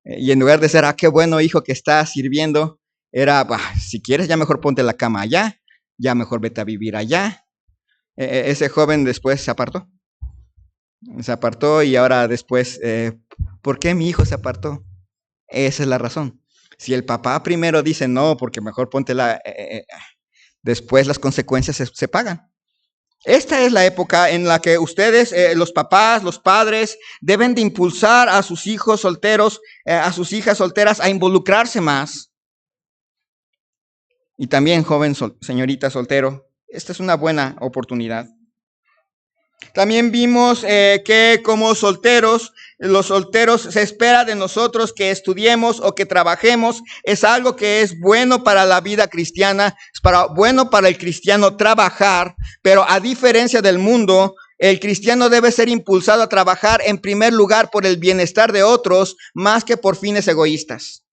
Y en lugar de ser, qué bueno hijo que está sirviendo, era, si quieres ya mejor ponte la cama allá, ya mejor vete a vivir allá. Ese joven después se apartó. Se apartó y ahora después, ¿por qué mi hijo se apartó? Esa es la razón. Si el papá primero dice no, porque mejor ponte la... después las consecuencias se pagan. Esta es la época en la que ustedes, los papás, los padres, deben de impulsar a sus hijos solteros, a sus hijas solteras a involucrarse más. Y también, joven, señorita soltero, esta es una buena oportunidad. También vimos que como solteros, los solteros se espera de nosotros que estudiemos o que trabajemos. Es algo que es bueno para la vida cristiana, es bueno para el cristiano trabajar, pero a diferencia del mundo, el cristiano debe ser impulsado a trabajar en primer lugar por el bienestar de otros, más que por fines egoístas.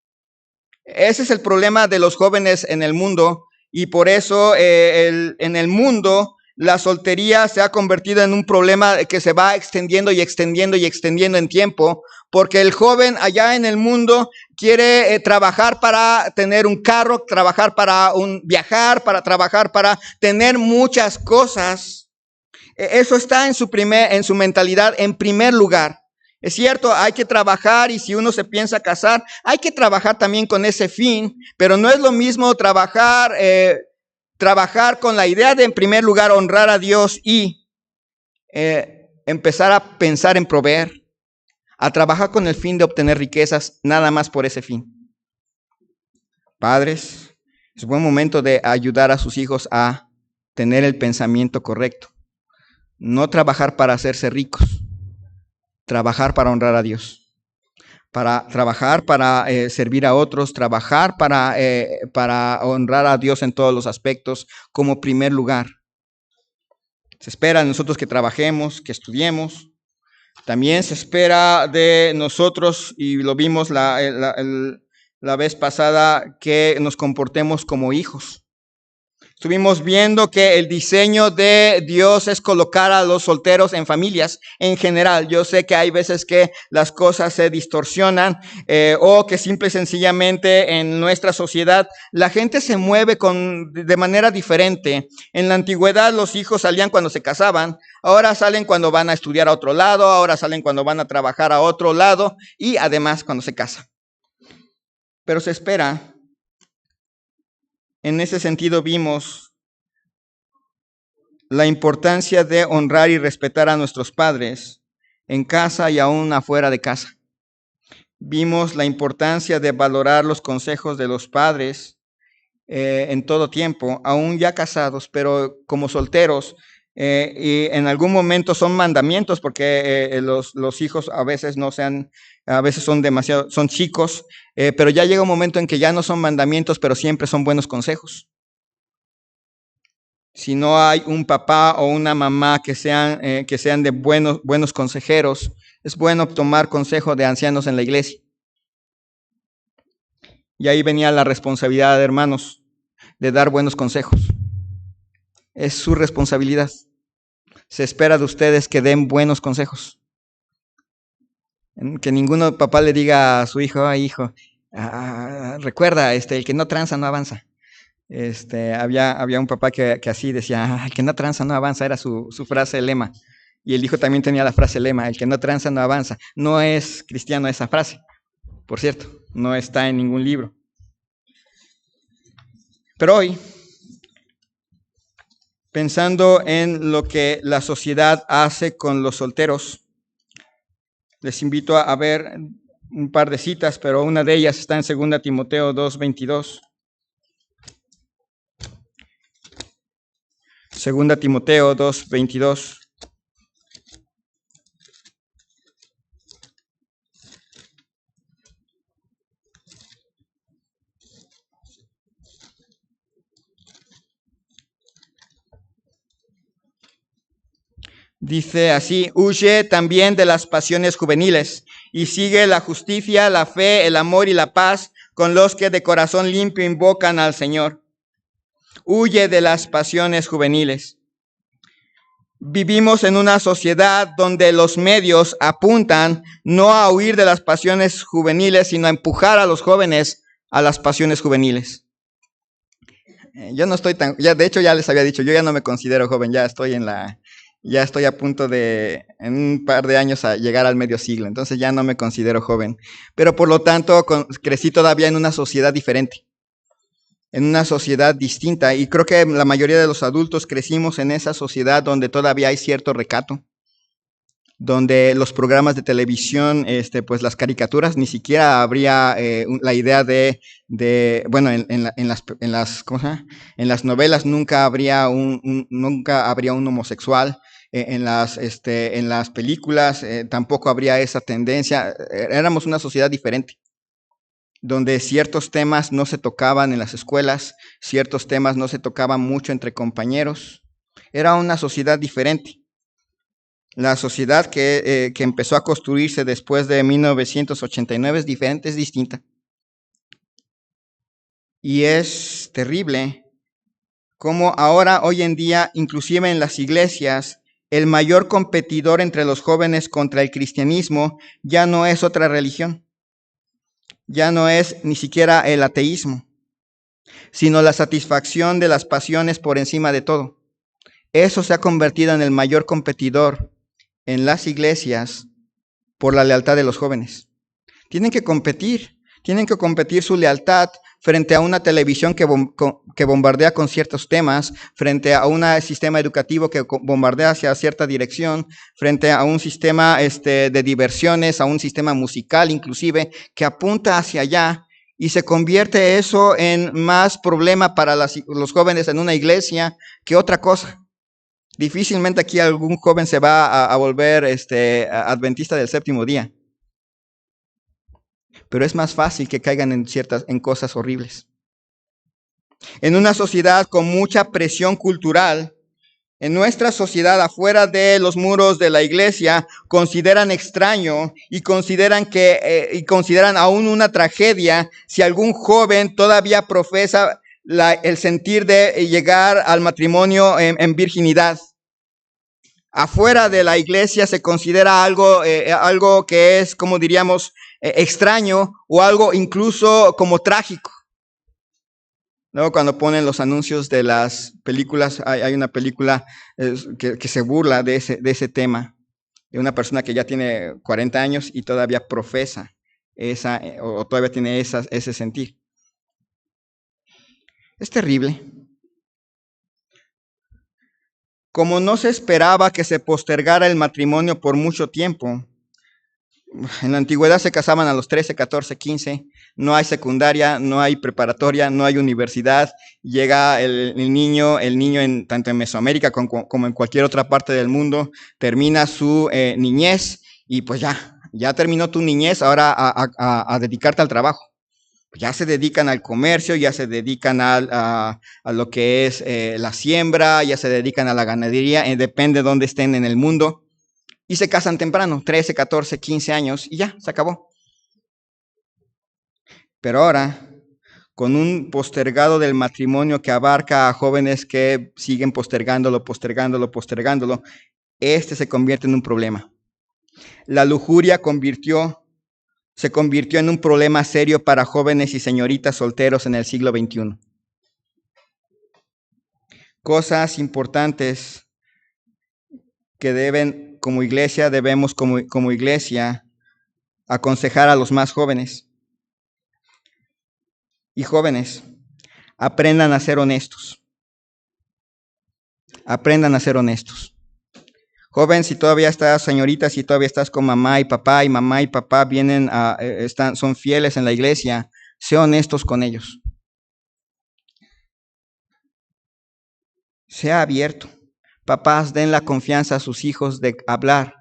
Ese es el problema de los jóvenes en el mundo, y por eso en el mundo la soltería se ha convertido en un problema que se va extendiendo y extendiendo y extendiendo en tiempo, porque el joven allá en el mundo quiere trabajar para tener un carro, trabajar para viajar, para trabajar para tener muchas cosas. Eso está en su mentalidad en primer lugar. Es cierto, hay que trabajar, y si uno se piensa casar, hay que trabajar también con ese fin, pero no es lo mismo trabajar con la idea de en primer lugar honrar a Dios y empezar a pensar en proveer, a trabajar con el fin de obtener riquezas nada más por ese fin. Padres, es buen momento de ayudar a sus hijos a tener el pensamiento correcto. No trabajar para hacerse ricos, trabajar para honrar a Dios, para trabajar para servir a otros, trabajar para honrar a Dios en todos los aspectos como primer lugar. Se espera de nosotros que trabajemos, que estudiemos. También se espera de nosotros, y lo vimos la vez pasada, que nos comportemos como hijos. Estuvimos viendo que el diseño de Dios es colocar a los solteros en familias en general. Yo sé que hay veces que las cosas se distorsionan o que simple y sencillamente en nuestra sociedad la gente se mueve de manera diferente. En la antigüedad los hijos salían cuando se casaban, ahora salen cuando van a estudiar a otro lado, ahora salen cuando van a trabajar a otro lado y además cuando se casan. Pero se espera. En ese sentido vimos la importancia de honrar y respetar a nuestros padres en casa y aún afuera de casa. Vimos la importancia de valorar los consejos de los padres en todo tiempo, aún ya casados, pero como solteros, y en algún momento son mandamientos, porque los hijos a veces son chicos, pero ya llega un momento en que ya no son mandamientos, pero siempre son buenos consejos. Si no hay un papá o una mamá que sean de buenos consejeros, es bueno tomar consejo de ancianos en la iglesia. Y ahí venía la responsabilidad de hermanos, de dar buenos consejos. Es su responsabilidad. Se espera de ustedes que den buenos consejos. Que ninguno papá le diga a su hijo, ay hijo, recuerda, el que no tranza no avanza. Había un papá que así decía, el que no tranza no avanza, era su frase lema. Y el hijo también tenía la frase lema, el que no tranza no avanza. No es cristiano esa frase, por cierto, no está en ningún libro. Pero hoy, pensando en lo que la sociedad hace con los solteros, les invito a ver un par de citas, pero una de ellas está en 2 Timoteo 2:22. 2 Timoteo 2:22. Dice así: huye también de las pasiones juveniles y sigue la justicia, la fe, el amor y la paz con los que de corazón limpio invocan al Señor. Huye de las pasiones juveniles. Vivimos en una sociedad donde los medios apuntan no a huir de las pasiones juveniles, sino a empujar a los jóvenes a las pasiones juveniles. Yo no estoy tan, ya de hecho ya les había dicho, yo ya no me considero joven, ya estoy a punto de, en un par de años, a llegar al medio siglo, entonces ya no me considero joven. Pero por lo tanto, crecí todavía en una sociedad diferente, en una sociedad distinta, y creo que la mayoría de los adultos crecimos en esa sociedad donde todavía hay cierto recato, donde los programas de televisión, pues las caricaturas, ni siquiera habría la idea bueno, ¿cómo se llama? En las novelas nunca habría un homosexual. En las películas tampoco habría esa tendencia. Éramos una sociedad diferente, donde ciertos temas no se tocaban en las escuelas, ciertos temas no se tocaban mucho entre compañeros. Era una sociedad diferente. La sociedad que empezó a construirse después de 1989 es diferente, es distinta. Y es terrible cómo ahora, hoy en día, inclusive en las iglesias, el mayor competidor entre los jóvenes contra el cristianismo ya no es otra religión, ya no es ni siquiera el ateísmo, sino la satisfacción de las pasiones por encima de todo. Eso se ha convertido en el mayor competidor en las iglesias por la lealtad de los jóvenes. Tienen que competir su lealtad frente a una televisión que bombardea con ciertos temas, frente a un sistema educativo que bombardea hacia cierta dirección, frente a un sistema de diversiones, a un sistema musical inclusive, que apunta hacia allá, y se convierte eso en más problema para los jóvenes en una iglesia que otra cosa. Difícilmente aquí algún joven se va a volver adventista del séptimo día. Pero es más fácil que caigan en cosas horribles. En una sociedad con mucha presión cultural, en nuestra sociedad, afuera de los muros de la iglesia, consideran extraño y consideran aún una tragedia si algún joven todavía profesa el sentir de llegar al matrimonio en virginidad. Afuera de la iglesia se considera algo que es, como diríamos, extraño, o algo incluso como trágico. Luego, cuando ponen los anuncios de las películas, hay una película que se burla de ese tema, de una persona que ya tiene 40 años y todavía profesa o todavía tiene ese sentir. Es terrible. Como no se esperaba que se postergara el matrimonio por mucho tiempo, en la antigüedad se casaban a los 13, 14, 15, no hay secundaria, no hay preparatoria, no hay universidad, llega el niño tanto en Mesoamérica como en cualquier otra parte del mundo, termina su niñez y pues ya terminó tu niñez, ahora a dedicarte al trabajo. Ya se dedican al comercio, ya se dedican a lo que es la siembra, ya se dedican a la ganadería, depende de dónde estén en el mundo. Y se casan temprano, 13, 14, 15 años, y ya, se acabó. Pero ahora, con un postergado del matrimonio que abarca a jóvenes que siguen postergándolo, se convierte en un problema. La lujuria se convirtió en un problema serio para jóvenes y señoritas solteros en el siglo XXI. Cosas importantes que como iglesia debemos aconsejar a los más jóvenes. Y jóvenes, aprendan a ser honestos. Aprendan a ser honestos. Joven, si todavía estás, señorita, si todavía estás con mamá y papá son fieles en la iglesia, sé honestos con ellos. Sea abierto. Papás, den la confianza a sus hijos de hablar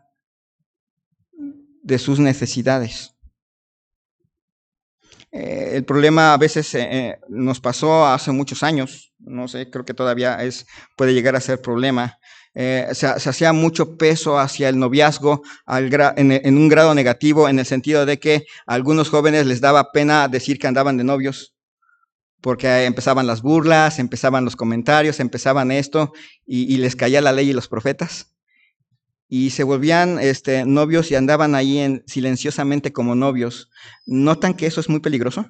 de sus necesidades. El problema a veces nos pasó hace muchos años, no sé, creo que todavía puede llegar a ser problema. Se hacía mucho peso hacia el noviazgo en un grado negativo, en el sentido de que a algunos jóvenes les daba pena decir que andaban de novios, porque empezaban las burlas, empezaban los comentarios, empezaban esto, y les caía la ley y los profetas. Y se volvían novios y andaban ahí silenciosamente como novios. ¿Notan que eso es muy peligroso?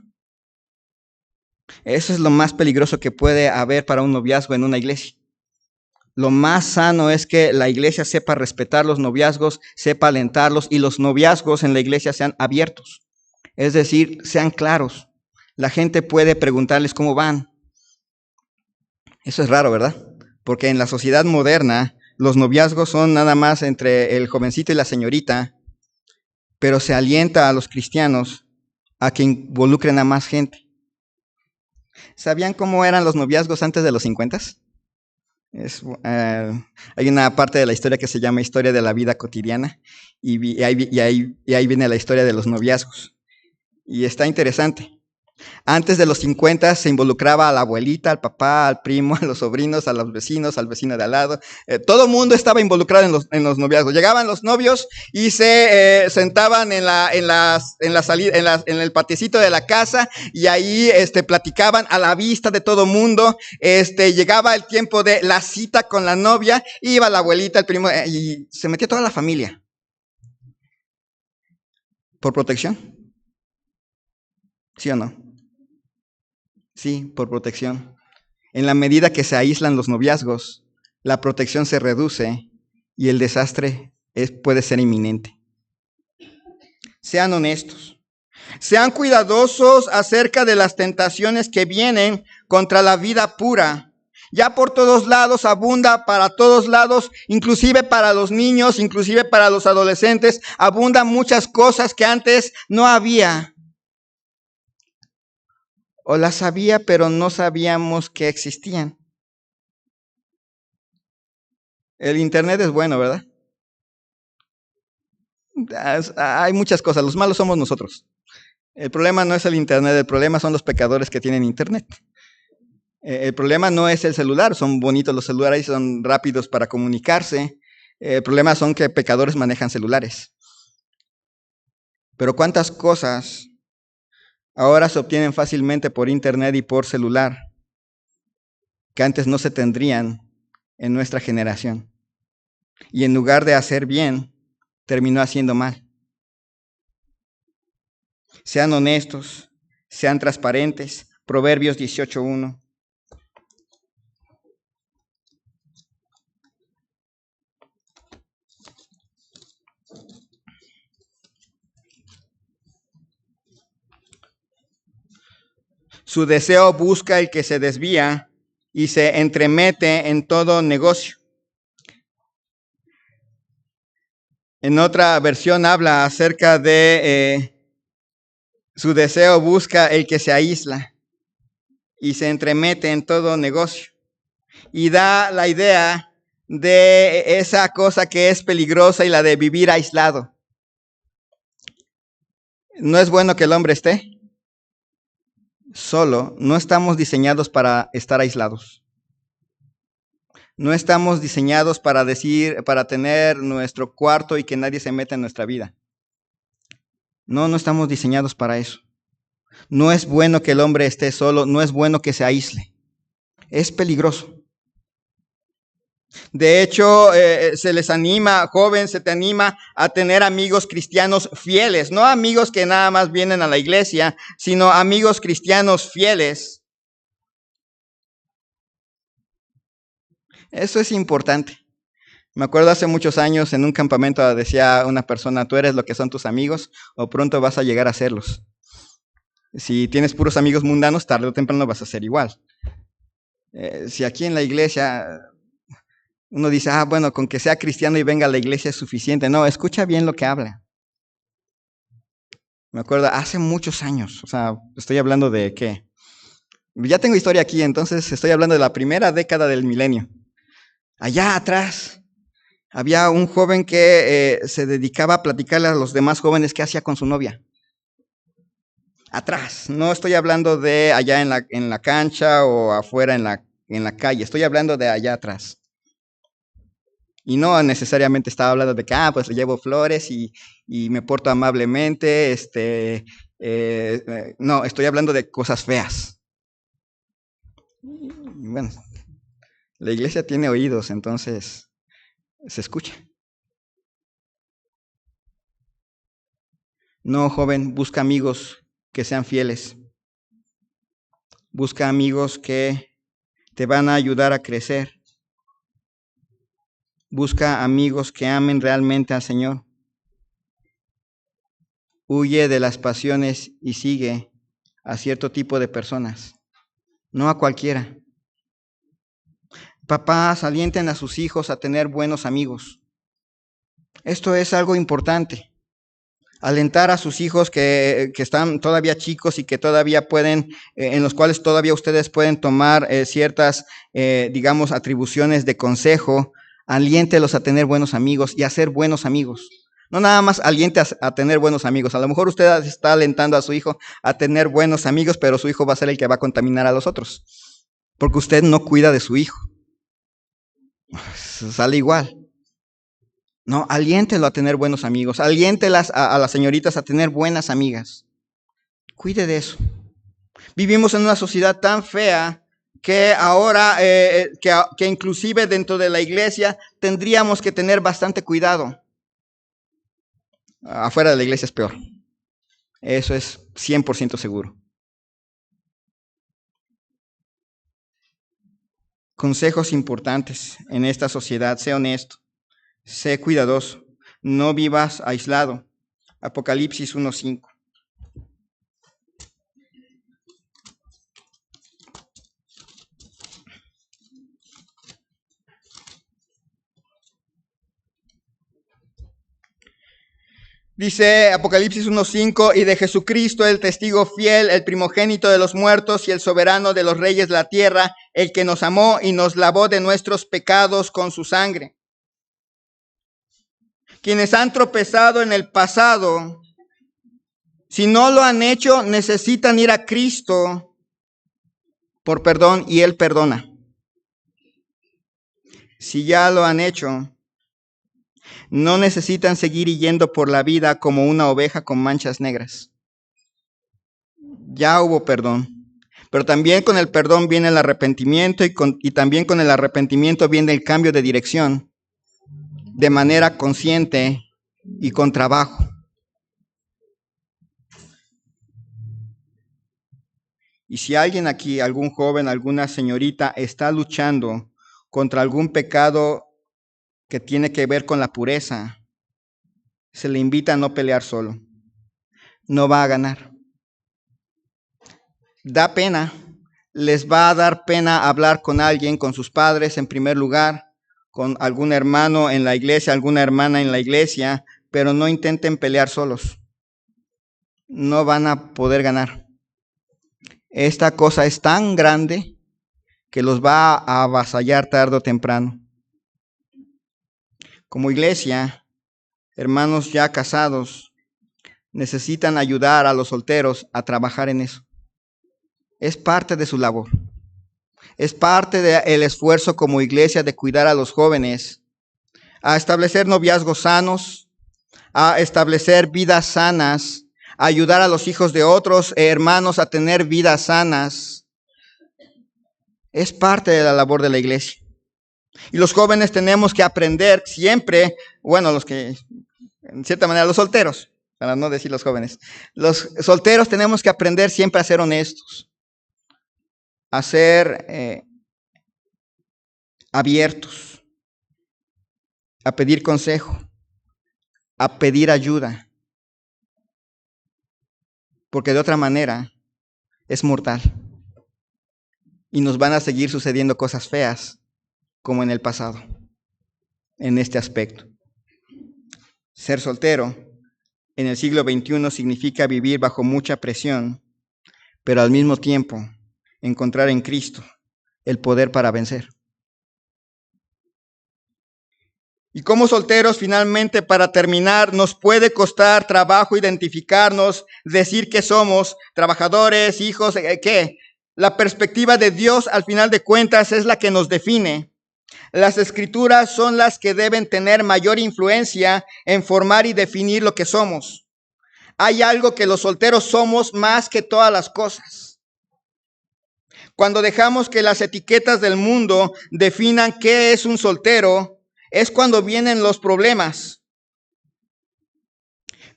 Eso es lo más peligroso que puede haber para un noviazgo en una iglesia. Lo más sano es que la iglesia sepa respetar los noviazgos, sepa alentarlos, y los noviazgos en la iglesia sean abiertos. Es decir, sean claros. La gente puede preguntarles cómo van. Eso es raro, ¿verdad? Porque en la sociedad moderna los noviazgos son nada más entre el jovencito y la señorita, pero se alienta a los cristianos a que involucren a más gente. ¿Sabían cómo eran los noviazgos antes de los 50? Hay una parte de la historia que se llama Historia de la Vida Cotidiana, y ahí viene la historia de los noviazgos. Y está interesante. Antes de los 50 se involucraba a la abuelita, al papá, al primo, a los sobrinos, a los vecinos, al vecino de al lado. Todo el mundo estaba involucrado en los noviazgos. Llegaban los novios y se sentaban en el patiecito de la casa, y ahí platicaban a la vista de todo el mundo. Llegaba el tiempo de la cita con la novia, iba la abuelita, el primo, y se metía toda la familia. ¿Por protección? ¿Sí o no? Sí, por protección. En la medida que se aíslan los noviazgos, la protección se reduce y el desastre puede ser inminente. Sean honestos. Sean cuidadosos acerca de las tentaciones que vienen contra la vida pura. Ya por todos lados abunda, para todos lados, inclusive para los niños, inclusive para los adolescentes, abundan muchas cosas que antes no había. O las había, pero no sabíamos que existían. El internet es bueno, ¿verdad? Hay muchas cosas. Los malos somos nosotros. El problema no es el internet, el problema son los pecadores que tienen internet. El problema no es el celular, son bonitos los celulares, son rápidos para comunicarse. El problema son que pecadores manejan celulares. Pero ¿cuántas cosas ahora se obtienen fácilmente por internet y por celular que antes no se tendrían en nuestra generación? Y en lugar de hacer bien, terminó haciendo mal. Sean honestos, sean transparentes. Proverbios 18:1. Su deseo busca el que se desvía y se entremete en todo negocio. En otra versión habla acerca de su deseo busca el que se aísla y se entremete en todo negocio. Y da la idea de esa cosa que es peligrosa y la de vivir aislado. ¿No es bueno que el hombre esté solo? No estamos diseñados para estar aislados. No estamos diseñados para tener nuestro cuarto y que nadie se meta en nuestra vida. No estamos diseñados para eso. No es bueno que el hombre esté solo, no es bueno que se aísle. Es peligroso. De hecho, se les anima, joven, se te anima a tener amigos cristianos fieles. No amigos que nada más vienen a la iglesia, sino amigos cristianos fieles. Eso es importante. Me acuerdo hace muchos años en un campamento decía una persona: tú eres lo que son tus amigos o pronto vas a llegar a serlos. Si tienes puros amigos mundanos, tarde o temprano vas a ser igual. Si aquí en la iglesia uno dice, bueno, con que sea cristiano y venga a la iglesia es suficiente. No, escucha bien lo que habla. Me acuerdo, hace muchos años, estoy hablando de ¿qué? Ya tengo historia aquí, entonces estoy hablando de la primera década del milenio. Allá atrás había un joven que se dedicaba a platicarle a los demás jóvenes qué hacía con su novia. Atrás, no estoy hablando de allá en la cancha o afuera en la calle, estoy hablando de allá atrás. Y no necesariamente estaba hablando de que, pues le llevo flores y me porto amablemente. No, estoy hablando de cosas feas. Bueno, la iglesia tiene oídos, entonces se escucha. No, joven, busca amigos que sean fieles. Busca amigos que te van a ayudar a crecer. Busca amigos que amen realmente al Señor. Huye de las pasiones y sigue a cierto tipo de personas, no a cualquiera. Papás, alienten a sus hijos a tener buenos amigos. Esto es algo importante. Alentar a sus hijos que están todavía chicos y que todavía pueden, en los cuales todavía ustedes pueden tomar ciertas, digamos, atribuciones de consejo. Aliéntelos a tener buenos amigos y a ser buenos amigos. No nada más aliente a tener buenos amigos. A lo mejor usted está alentando a su hijo a tener buenos amigos, pero su hijo va a ser el que va a contaminar a los otros. Porque usted no cuida de su hijo. Sale igual. No, aliéntelo a tener buenos amigos. Aliéntelas a las señoritas a tener buenas amigas. Cuide de eso. Vivimos en una sociedad tan fea que ahora, que inclusive dentro de la iglesia tendríamos que tener bastante cuidado. Afuera de la iglesia es peor. Eso es 100% seguro. Consejos importantes en esta sociedad. Sé honesto. Sé cuidadoso. No vivas aislado. Apocalipsis 1:5. Dice Apocalipsis 1:5, y de Jesucristo, el testigo fiel, el primogénito de los muertos y el soberano de los reyes de la tierra, el que nos amó y nos lavó de nuestros pecados con su sangre. Quienes han tropezado en el pasado, si no lo han hecho, necesitan ir a Cristo por perdón y Él perdona. Si ya lo han hecho, no necesitan seguir yendo por la vida como una oveja con manchas negras. Ya hubo perdón, pero también con el perdón viene el arrepentimiento y también con el arrepentimiento viene el cambio de dirección de manera consciente y con trabajo. Y si alguien aquí, algún joven, alguna señorita está luchando contra algún pecado que tiene que ver con la pureza, se le invita a no pelear solo. No va a ganar. Da pena. Les va a dar pena hablar con alguien, con sus padres en primer lugar, con algún hermano en la iglesia, alguna hermana en la iglesia, pero no intenten pelear solos. No van a poder ganar. Esta cosa es tan grande que los va a avasallar tarde o temprano. Como iglesia, hermanos ya casados, necesitan ayudar a los solteros a trabajar en eso. Es parte de su labor. Es parte del esfuerzo como iglesia de cuidar a los jóvenes, a establecer noviazgos sanos, a establecer vidas sanas, a ayudar a los hijos de otros hermanos a tener vidas sanas. Es parte de la labor de la iglesia. Y los jóvenes tenemos que aprender siempre, bueno, los que, en cierta manera, los solteros, para no decir los jóvenes, los solteros tenemos que aprender siempre a ser honestos, a ser abiertos, a pedir consejo, a pedir ayuda, porque de otra manera es mortal y nos van a seguir sucediendo cosas feas como en el pasado, en este aspecto. Ser soltero en el siglo XXI significa vivir bajo mucha presión, pero al mismo tiempo encontrar en Cristo el poder para vencer. Y como solteros, finalmente, para terminar, nos puede costar trabajo identificarnos, decir que somos trabajadores, hijos, ¿qué? La perspectiva de Dios, al final de cuentas, es la que nos define. Las Escrituras son las que deben tener mayor influencia en formar y definir lo que somos. Hay algo que los solteros somos más que todas las cosas. cuando dejamos que las etiquetas del mundo definan qué es un soltero, es cuando vienen los problemas.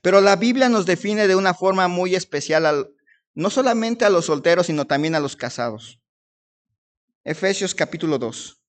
Pero la Biblia nos define de una forma muy especial, no solamente a los solteros, sino también a los casados. Efesios capítulo 2.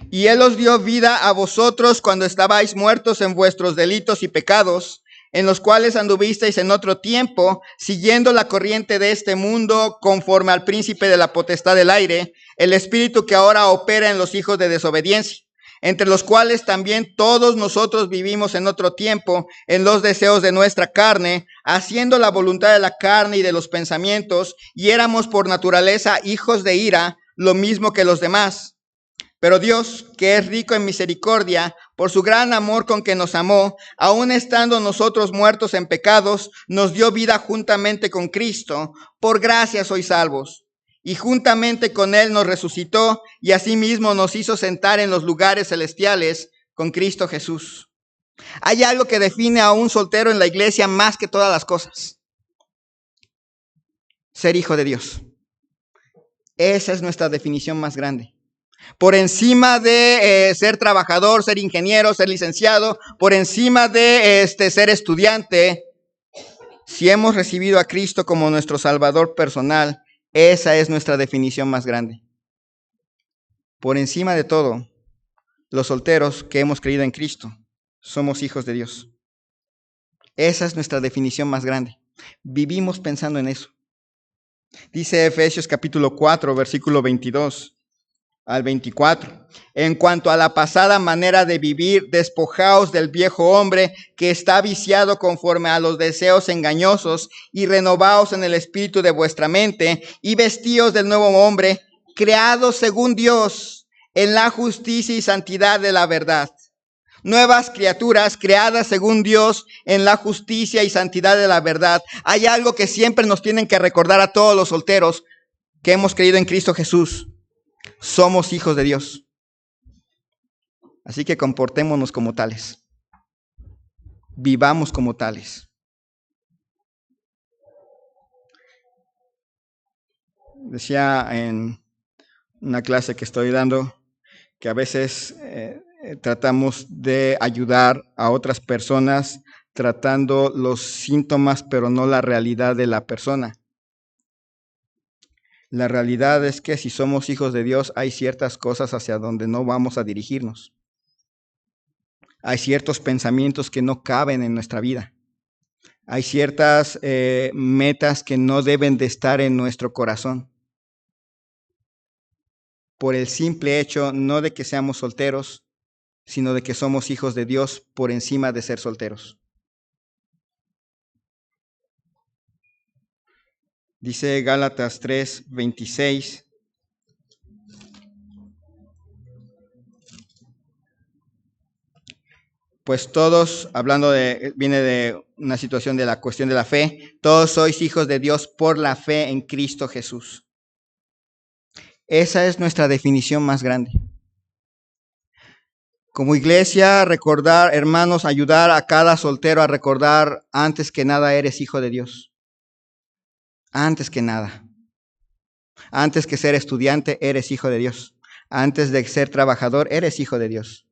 Y Él os dio vida a vosotros cuando estabais muertos en vuestros delitos y pecados, en los cuales anduvisteis en otro tiempo, siguiendo la corriente de este mundo, conforme al príncipe de la potestad del aire, el espíritu que ahora opera en los hijos de desobediencia, entre los cuales también todos nosotros vivimos en otro tiempo, en los deseos de nuestra carne, haciendo la voluntad de la carne y de los pensamientos, y éramos por naturaleza hijos de ira, lo mismo que los demás. Pero Dios, que es rico en misericordia, por su gran amor con que nos amó, aun estando nosotros muertos en pecados, nos dio vida juntamente con Cristo. Por gracia sois salvos. Y juntamente con Él nos resucitó y asimismo nos hizo sentar en los lugares celestiales con Cristo Jesús. Hay algo que define a un soltero en la iglesia más que todas las cosas: ser hijo de Dios. Esa es nuestra definición más grande. Por encima de ser trabajador, ser ingeniero, ser licenciado, por encima de ser estudiante, si hemos recibido a Cristo como nuestro Salvador personal, esa es nuestra definición más grande. Por encima de todo, los solteros que hemos creído en Cristo somos hijos de Dios. Esa es nuestra definición más grande. Vivimos pensando en eso. Dice Efesios capítulo 4, versículo 22 al 24. En cuanto a la pasada manera de vivir, despojaos del viejo hombre que está viciado conforme a los deseos engañosos y renovaos en el espíritu de vuestra mente y vestíos del nuevo hombre, creado según Dios en la justicia y santidad de la verdad. Nuevas criaturas creadas según Dios en la justicia y santidad de la verdad. Hay algo que siempre nos tienen que recordar a todos los solteros que hemos creído en Cristo Jesús. Somos hijos de Dios. Así que comportémonos como tales. Vivamos como tales. Decía en una clase que estoy dando que a veces tratamos de ayudar a otras personas tratando los síntomas, pero no la realidad de la persona. La realidad es que si somos hijos de Dios, hay ciertas cosas hacia donde no vamos a dirigirnos. Hay ciertos pensamientos que no caben en nuestra vida. Hay ciertas metas que no deben de estar en nuestro corazón. Por el simple hecho, no de que seamos solteros, sino de que somos hijos de Dios por encima de ser solteros. Dice Gálatas 3:26. Pues todos, viene de una situación de la cuestión de la fe, todos sois hijos de Dios por la fe en Cristo Jesús. Esa es nuestra definición más grande. Como iglesia, recordar, hermanos, ayudar a cada soltero a recordar, antes que nada eres hijo de Dios. Antes que nada. Antes que ser estudiante, eres hijo de Dios. Antes de ser trabajador, eres hijo de Dios.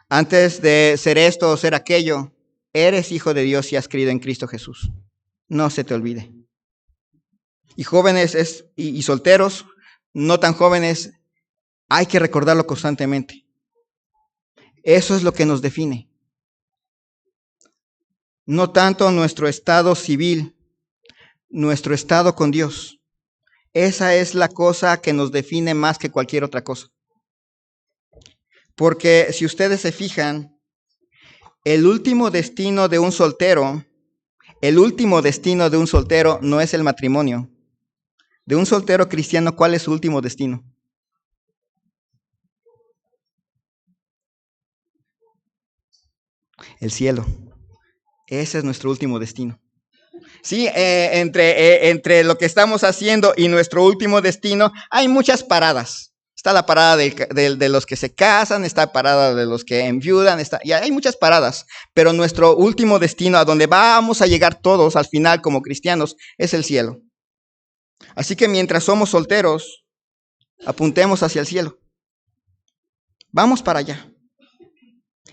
Antes de ser esto o ser aquello, eres hijo de Dios y has creído en Cristo Jesús. No se te olvide. Y jóvenes y solteros, no tan jóvenes, hay que recordarlo constantemente. Eso es lo que nos define. No tanto nuestro estado civil, nuestro estado con Dios. Esa es la cosa que nos define más que cualquier otra cosa. Porque si ustedes se fijan, el último destino de un soltero no es el matrimonio. De un soltero cristiano, ¿cuál es su último destino? El cielo. Ese es nuestro último destino. Sí, entre lo que estamos haciendo y nuestro último destino hay muchas paradas. Está la parada de los que se casan, está la parada de los que enviudan, y hay muchas paradas, pero nuestro último destino, a donde vamos a llegar todos al final como cristianos, es el cielo. Así que mientras somos solteros, apuntemos hacia el cielo. Vamos para allá.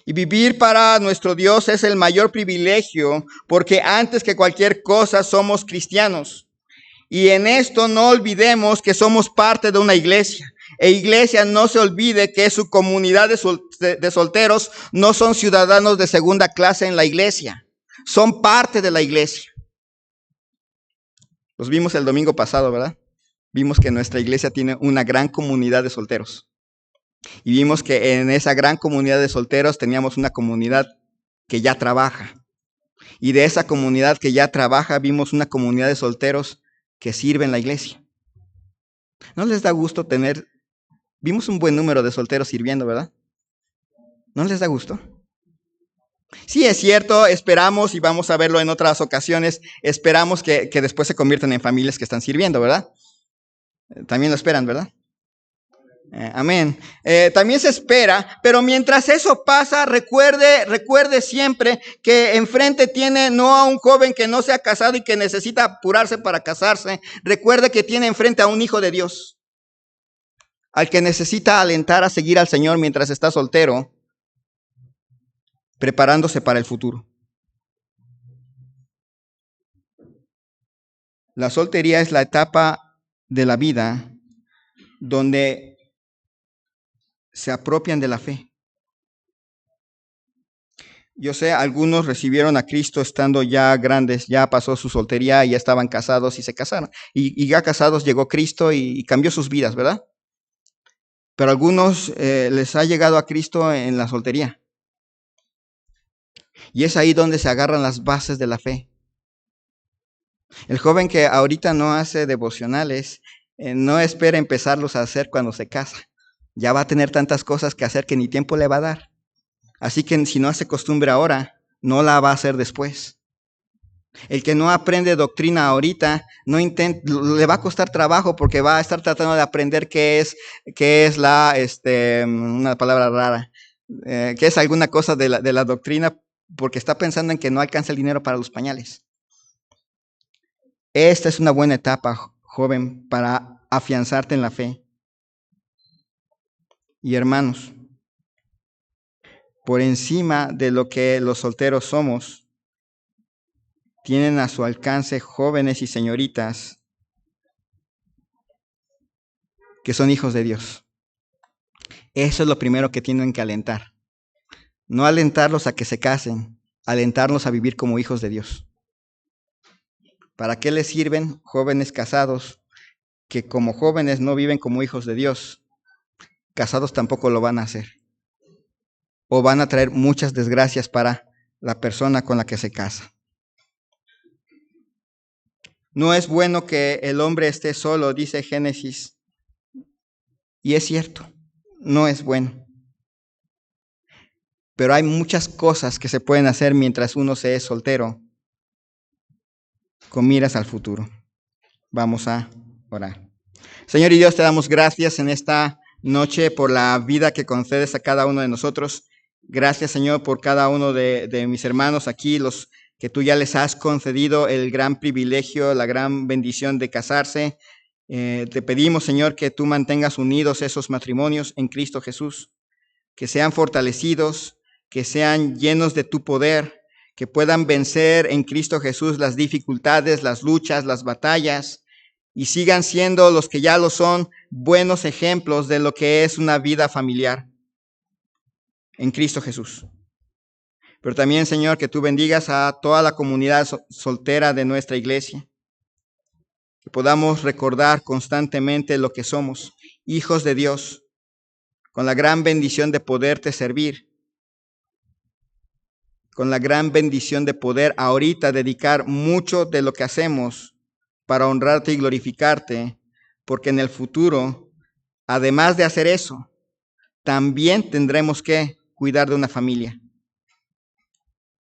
Y vivir para nuestro Dios es el mayor privilegio, porque antes que cualquier cosa somos cristianos. Y en esto no olvidemos que somos parte de una iglesia. E iglesia, no se olvide que su comunidad de solteros no son ciudadanos de segunda clase en la iglesia. Son parte de la iglesia. Los vimos el domingo pasado, ¿verdad? Vimos que nuestra iglesia tiene una gran comunidad de solteros. Y vimos que en esa gran comunidad de solteros teníamos una comunidad que ya trabaja. Y de esa comunidad que ya trabaja, vimos una comunidad de solteros que sirve en la iglesia. ¿No les da gusto tener? Vimos un buen número de solteros sirviendo, ¿verdad? ¿No les da gusto? Sí, es cierto, esperamos, y vamos a verlo en otras ocasiones, esperamos que después se conviertan en familias que están sirviendo, ¿verdad? También lo esperan, ¿verdad? Amén. También se espera, pero mientras eso pasa, recuerde siempre que enfrente tiene no a un joven que no se ha casado y que necesita apurarse para casarse. Recuerde que tiene enfrente a un hijo de Dios, al que necesita alentar a seguir al Señor mientras está soltero, preparándose para el futuro. La soltería es la etapa de la vida donde se apropian de la fe. Yo sé, algunos recibieron a Cristo estando ya grandes, ya pasó su soltería y ya estaban casados y se casaron. Y ya casados llegó Cristo y cambió sus vidas, ¿verdad? Pero a algunos les ha llegado a Cristo en la soltería. Y es ahí donde se agarran las bases de la fe. El joven que ahorita no hace devocionales, no espera empezarlos a hacer cuando se casa. Ya va a tener tantas cosas que hacer que ni tiempo le va a dar. Así que si no hace costumbre ahora, no la va a hacer después. El que no aprende doctrina ahorita, le va a costar trabajo porque va a estar tratando de aprender qué es una palabra rara, qué es alguna cosa de la doctrina, porque está pensando en que no alcanza el dinero para los pañales. Esta es una buena etapa, joven, para afianzarte en la fe. Y hermanos, por encima de lo que los solteros somos, tienen a su alcance jóvenes y señoritas que son hijos de Dios. Eso es lo primero que tienen que alentar. No alentarlos a que se casen, alentarlos a vivir como hijos de Dios. ¿Para qué les sirven jóvenes casados que como jóvenes no viven como hijos de Dios? Casados tampoco lo van a hacer. O van a traer muchas desgracias para la persona con la que se casa. No es bueno que el hombre esté solo, dice Génesis. Y es cierto, no es bueno. Pero hay muchas cosas que se pueden hacer mientras uno se es soltero, con miras al futuro. Vamos a orar. Señor y Dios, te damos gracias en esta noche por la vida que concedes a cada uno de nosotros. Gracias, Señor, por cada uno de mis hermanos aquí, los que tú ya les has concedido el gran privilegio, la gran bendición de casarse. Te pedimos, Señor, que tú mantengas unidos esos matrimonios en Cristo Jesús, que sean fortalecidos, que sean llenos de tu poder, que puedan vencer en Cristo Jesús las dificultades, las luchas, las batallas, y sigan siendo los que ya lo son, buenos ejemplos de lo que es una vida familiar en Cristo Jesús. Pero también, Señor, que tú bendigas a toda la comunidad soltera de nuestra iglesia, que podamos recordar constantemente lo que somos, hijos de Dios, con la gran bendición de poderte servir, con la gran bendición de poder ahorita dedicar mucho de lo que hacemos para honrarte y glorificarte, porque en el futuro, además de hacer eso, también tendremos que cuidar de una familia.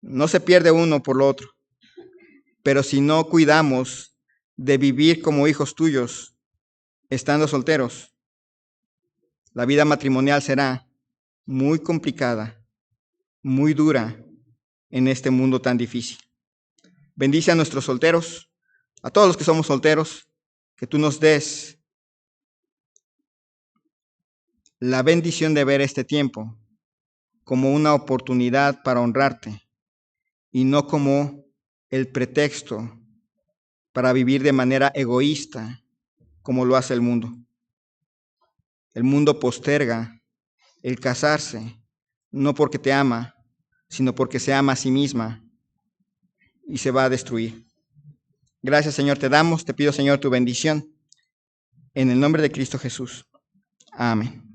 No se pierde uno por lo otro, pero si no cuidamos de vivir como hijos tuyos, estando solteros, la vida matrimonial será muy complicada, muy dura en este mundo tan difícil. Bendice a nuestros solteros, a todos los que somos solteros, que tú nos des la bendición de ver este tiempo como una oportunidad para honrarte y no como el pretexto para vivir de manera egoísta como lo hace el mundo. El mundo posterga el casarse, no porque te ama, sino porque se ama a sí misma y se va a destruir. Gracias, Señor, te damos, te pido, Señor, tu bendición. En el nombre de Cristo Jesús. Amén.